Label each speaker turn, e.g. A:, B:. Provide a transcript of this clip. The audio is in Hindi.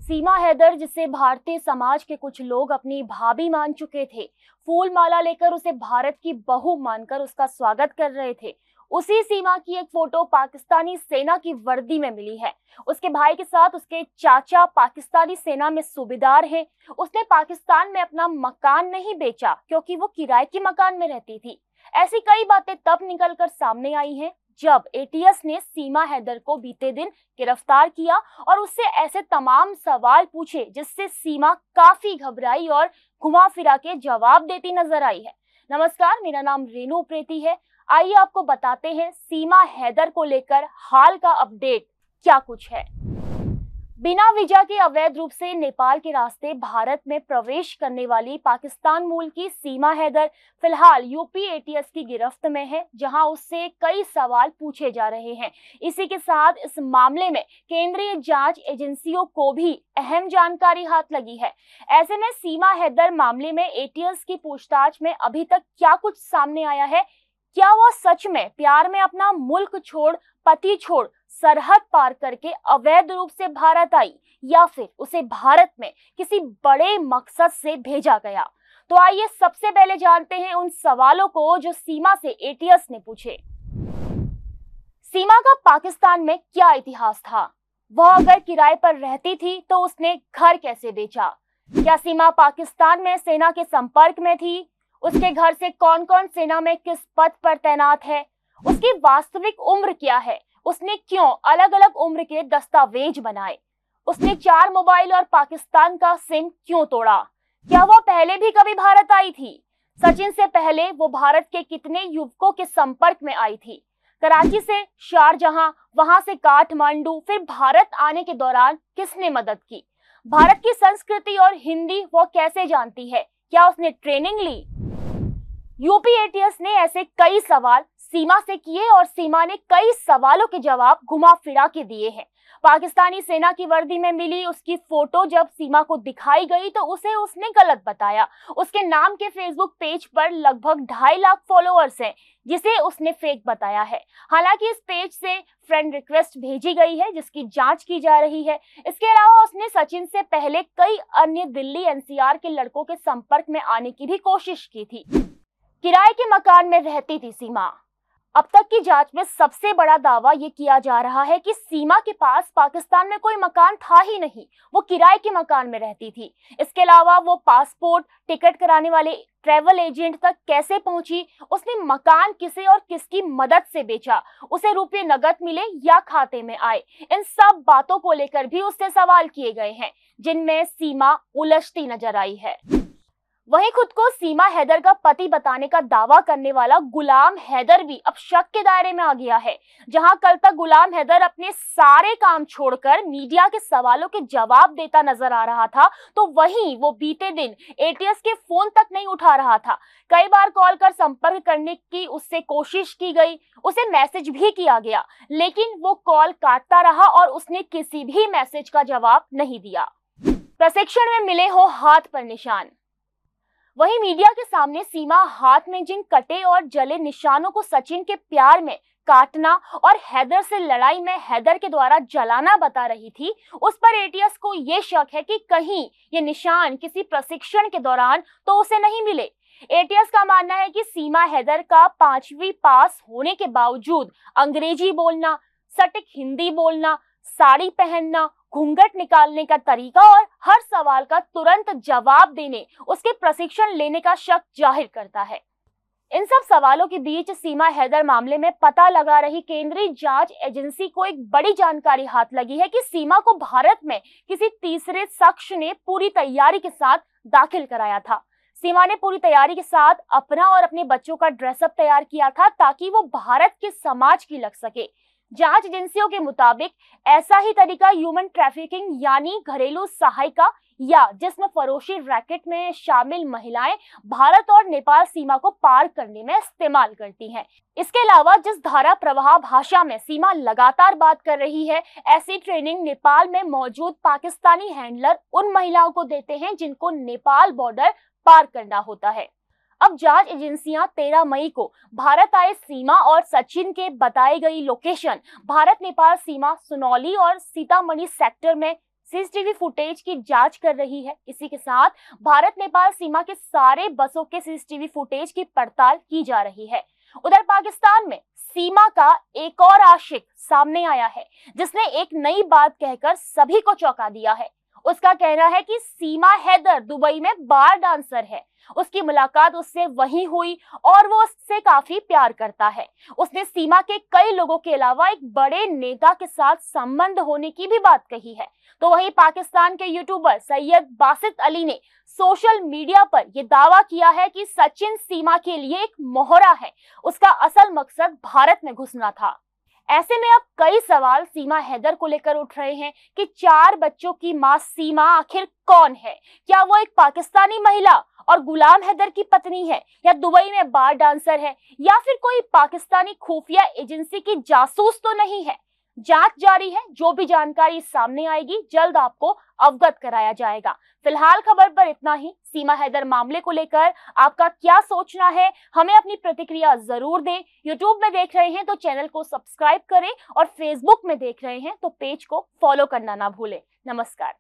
A: सीमा हैदर, जिसे भारतीय समाज के कुछ लोग अपनी भाभी मान चुके थे, फूल माला लेकर उसे भारत की बहू मानकर उसका स्वागत कर रहे थे, उसी सीमा की एक फोटो पाकिस्तानी सेना की वर्दी में मिली है। उसके भाई के साथ उसके चाचा पाकिस्तानी सेना में सूबेदार हैं। उसने पाकिस्तान में अपना मकान नहीं बेचा क्योंकि वो किराए के मकान में रहती थी। ऐसी कई बातें तब निकलकर सामने आई हैं जब एटीएस ने सीमा हैदर को बीते दिन गिरफ्तार किया और उससे ऐसे तमाम सवाल पूछे जिससे सीमा काफी घबराई और घुमा फिरा के जवाब देती नजर आई है। नमस्कार, मेरा नाम रेनू उप्रेती है। आइए आपको बताते हैं सीमा हैदर को लेकर हाल का अपडेट क्या कुछ है। बिना वीजा के अवैध रूप से नेपाल के रास्ते भारत में प्रवेश करने वाली पाकिस्तान मूल की सीमा हैदर फिलहाल यूपी एटीएस की गिरफ्त में है, जहां उससे कई सवाल पूछे जा रहे हैं। इसी के साथ इस मामले में केंद्रीय जांच एजेंसियों को भी अहम जानकारी हाथ लगी है। ऐसे में सीमा हैदर मामले में एटीएस की पूछताछ में अभी तक क्या कुछ सामने आया है? क्या वो सच में प्यार में अपना मुल्क छोड़, पति छोड़, सरहद पार करके अवैध रूप से भारत आई, या फिर उसे भारत में किसी बड़े मकसद से भेजा गया? तो आइए सबसे पहले जानते हैं उन सवालों को जो सीमा से एटीएस ने पूछे। सीमा का पाकिस्तान में क्या इतिहास था? वह अगर किराए पर रहती थी तो उसने घर कैसे बेचा? क्या सीमा पाकिस्तान में सेना के संपर्क में थी? उसके घर से कौन कौन सेना में किस पद पर तैनात है? उसकी वास्तविक उम्र क्या है? उसने क्यों अलग अलग उम्र के दस्तावेज बनाए? उसने 4 मोबाइल और पाकिस्तान का सिम क्यों तोड़ा? क्या वह पहले भी कभी भारत आई थी? सचिन से पहले वो भारत के कितने युवकों के संपर्क में आई थी? कराची से शारजहां, वहां से काठमांडू, फिर भारत आने के दौरान किसने मदद की? भारत की संस्कृति और हिंदी वो कैसे जानती है? क्या उसने ट्रेनिंग ली? यूपी एटीएस ने ऐसे कई सवाल सीमा से किए और सीमा ने कई सवालों के जवाब घुमा फिरा के दिए हैं। पाकिस्तानी सेना की वर्दी में मिली उसकी फोटो जब सीमा को दिखाई गई तो उसे उसने गलत बताया। उसके नाम के फेसबुक पेज पर लगभग 2.5 लाख फॉलोअर्स हैं, जिसे उसने फेक बताया है। हालांकि इस पेज से फ्रेंड रिक्वेस्ट भेजी गई है, जिसकी जांच की जा रही है। इसके अलावा उसने सचिन से पहले कई अन्य दिल्ली एनसीआर के लड़कों के संपर्क में आने की भी कोशिश की थी। किराए के मकान में रहती थी सीमा। अब तक की जांच में सबसे बड़ा दावा ये किया जा रहा है कि सीमा के पास पाकिस्तान में कोई मकान था ही नहीं, वो किराए के मकान में रहती थी। इसके अलावा वो पासपोर्ट, टिकट कराने वाले ट्रैवल एजेंट तक कैसे पहुंची? उसने मकान किसे और किसकी मदद से बेचा? उसे रुपए नगद मिले या खाते में आए? इन सब बातों को लेकर भी उससे सवाल किए गए हैं, जिनमें सीमा उलझती नजर आई है। वहीं खुद को सीमा हैदर का पति बताने का दावा करने वाला गुलाम हैदर भी अब शक के दायरे में आ गया है। जहां कल तक गुलाम हैदर अपने सारे काम छोड़कर मीडिया के सवालों के जवाब देता नजर आ रहा था, तो वहीं वो बीते दिन एटीएस के फोन तक नहीं उठा रहा था। कई बार कॉल कर संपर्क करने की उससे कोशिश की गई, उसे मैसेज भी किया गया, लेकिन वो कॉल काटता रहा और उसने किसी भी मैसेज का जवाब नहीं दिया। प्रशिक्षण में मिले हो हाथ पर निशान। वहीं मीडिया के सामने सीमा हाथ में जिन कटे और जले निशानों को सचिन के प्यार में काटना और हैदर से लड़ाई में हैदर के द्वारा जलाना बता रही थी, उस पर एटीएस को ये शक है कि कहीं ये निशान किसी प्रशिक्षण के दौरान तो उसे नहीं मिले। एटीएस का मानना है कि सीमा हैदर का 5वीं पास होने के बावजूद अंग्रेजी बोलना, सटीक हिंदी बोलना, साड़ी पहनना, घूंघट निकालने का तरीका और हर सवाल का तुरंत जवाब देने उसके प्रशिक्षण लेने का शक जाहिर करता है। इन सब सवालों के बीच सीमा हैदर मामले में पता लगा रही केंद्रीय जांच एजेंसी को एक बड़ी जानकारी हाथ लगी है कि सीमा को भारत में किसी तीसरे शख्स ने पूरी तैयारी के साथ दाखिल कराया था। सीमा ने पूरी तैयारी के साथ अपना और अपने बच्चों का ड्रेसअप तैयार किया था ताकि वो भारत के समाज की लग सके। जांच एजेंसियों के मुताबिक ऐसा ही तरीका ह्यूमन ट्रैफिकिंग यानी घरेलू सहायिका या जिस्म फरोशी रैकेट में शामिल महिलाएं भारत और नेपाल सीमा को पार करने में इस्तेमाल करती हैं। इसके अलावा जिस धारा प्रवाह भाषा में सीमा लगातार बात कर रही है, ऐसी ट्रेनिंग नेपाल में मौजूद पाकिस्तानी हैंडलर उन महिलाओं को देते हैं जिनको नेपाल बॉर्डर पार करना होता है। अब जांच एजेंसियां 13 मई को भारत आए सीमा और सचिन के बताई गई लोकेशन भारत नेपाल सीमा सुनौली और सीतामढ़ी सेक्टर में सीसीटीवी फुटेज की जांच कर रही है। इसी के साथ भारत नेपाल सीमा के सारे बसों के सीसीटीवी फुटेज की पड़ताल की जा रही है। उधर पाकिस्तान में सीमा का एक और आशिक सामने आया है, जिसने एक नई बात कहकर सभी को चौंका दिया है। उसका कहना है कि सीमा हैदर दुबई में बार डांसर है। उसकी मुलाकात उससे वहीं हुई और वो उससे काफी प्यार करता है। उसने सीमा के कई लोगों के अलावा एक बड़े नेता के साथ संबंध होने की भी बात कही है। तो वहीं पाकिस्तान के यूट्यूबर सैयद बासित अली ने सोशल मीडिया पर यह दावा किया है कि सचिन सीमा के लिए एक मोहरा है। उसका असल मकसद भारत में घुसना था। ऐसे में अब कई सवाल सीमा हैदर को लेकर उठ रहे हैं कि 4 बच्चों की मां सीमा आखिर कौन है? क्या वो एक पाकिस्तानी महिला और गुलाम हैदर की पत्नी है, या दुबई में बार डांसर है, या फिर कोई पाकिस्तानी खुफिया एजेंसी की जासूस तो नहीं है? जांच जारी है। जो भी जानकारी सामने आएगी जल्द आपको अवगत कराया जाएगा। फिलहाल खबर पर इतना ही। सीमा हैदर मामले को लेकर आपका क्या सोचना है, हमें अपनी प्रतिक्रिया जरूर दें। यूट्यूब में देख रहे हैं तो चैनल को सब्सक्राइब करें और फेसबुक में देख रहे हैं तो पेज को फॉलो करना ना भूलें। नमस्कार।